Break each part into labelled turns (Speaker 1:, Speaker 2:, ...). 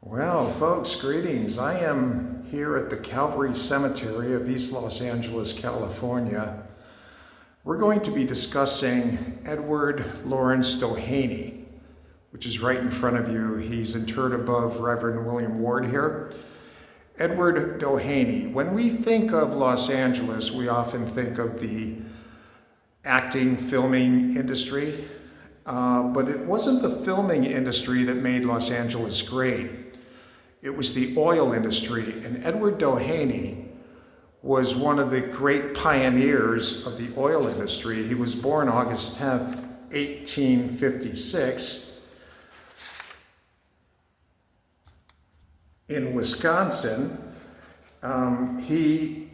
Speaker 1: Well, folks, greetings. I am here at the Calvary Cemetery of East Los Angeles, California. We're going to be discussing Edward Laurence Doheny, which is right in front of you. He's interred above Reverend William Ward here. Edward Doheny. When we think of Los Angeles, we often think of the acting, filming industry, but it wasn't the filming industry that made Los Angeles great. It was the oil industry, and Edward Doheny was one of the great pioneers of the oil industry. He was born August 10th, 1856 in Wisconsin. He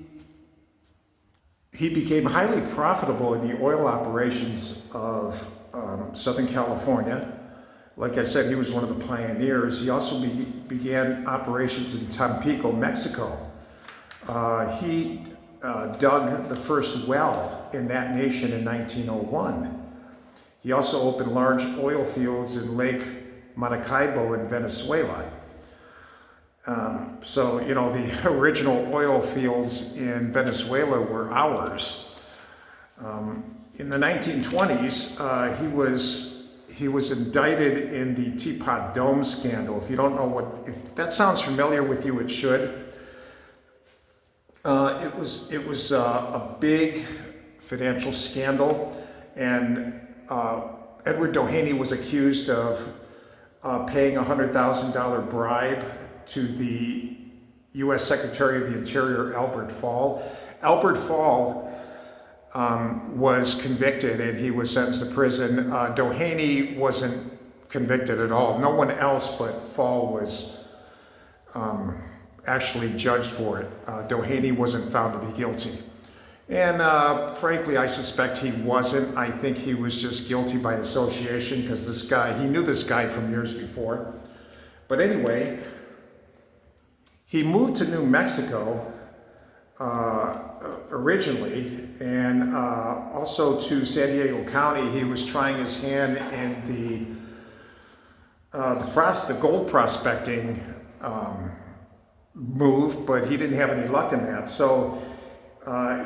Speaker 1: became highly profitable in the oil operations of Southern California. Like I said, he was one of the pioneers. He also began operations in Tampico, Mexico. He dug the first well in that nation in 1901. He also opened large oil fields in Lake Maracaibo in Venezuela. So, you know, the original oil fields in Venezuela were ours. In the 1920s, he was indicted in the Teapot Dome scandal. If you don't know if that sounds familiar with you, it should. It was a big financial scandal, and Edward Doheny was accused of paying a $100,000 bribe to the U.S. Secretary of the Interior, Albert Fall. Albert Fall was convicted and he was sentenced to prison. Doheny wasn't convicted at all. No one else but Fall was actually judged for it. Doheny wasn't found to be guilty. And frankly, I suspect he wasn't. I think he was just guilty by association because he knew this guy from years before. But anyway, he moved to New Mexico originally, and also to San Diego County. He was trying his hand in the gold prospecting move, but he didn't have any luck in that. So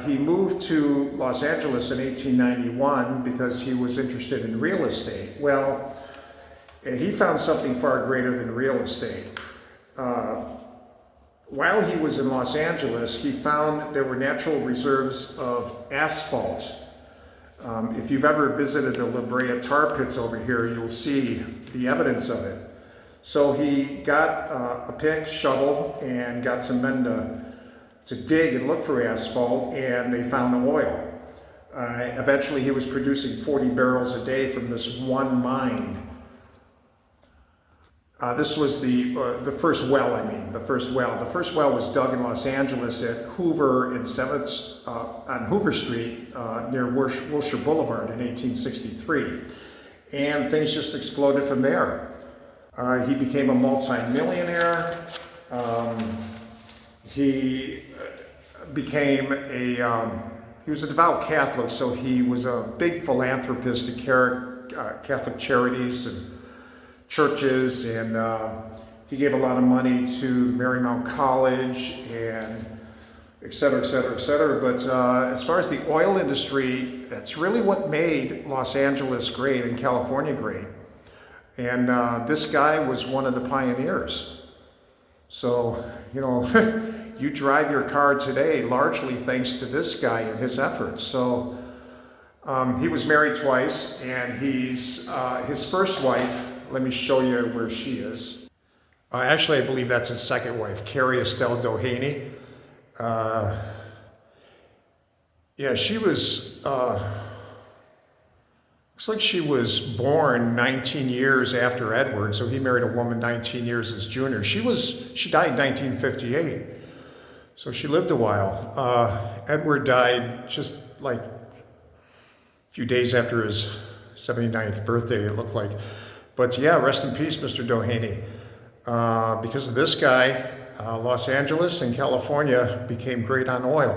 Speaker 1: he moved to Los Angeles in 1891 because he was interested in real estate. Well, he found something far greater than real estate. While he was in Los Angeles, he found there were natural reserves of asphalt. If you've ever visited the La Brea tar pits over here, you'll see the evidence of it. So he got a pick, shovel, and got some men to dig and look for asphalt, and they found the oil. Eventually, he was producing 40 barrels a day from this one mine. This was the first well, The first well was dug in Los Angeles at Hoover and 7th on Hoover Street near Wilshire Boulevard in 1863. And things just exploded from there. He became a multi-millionaire. He was a devout Catholic, so he was a big philanthropist to Catholic charities and churches, and he gave a lot of money to Marymount College and et cetera, et cetera, et cetera. But as far as the oil industry, that's really what made Los Angeles great and California great. And this guy was one of the pioneers. So, you know, you drive your car today largely thanks to this guy and his efforts. So he was married twice, and his first wife, let me show you where she is. Actually, I believe that's his second wife, Carrie Estelle Doheny. Yeah, she was, looks like she was born 19 years after Edward, so he married a woman 19 years his junior. She died in 1958, so she lived a while. Edward died just like a few days after his 79th birthday, it looked like. But yeah, rest in peace, Mr. Doheny. Because of this guy, Los Angeles and California became great on oil.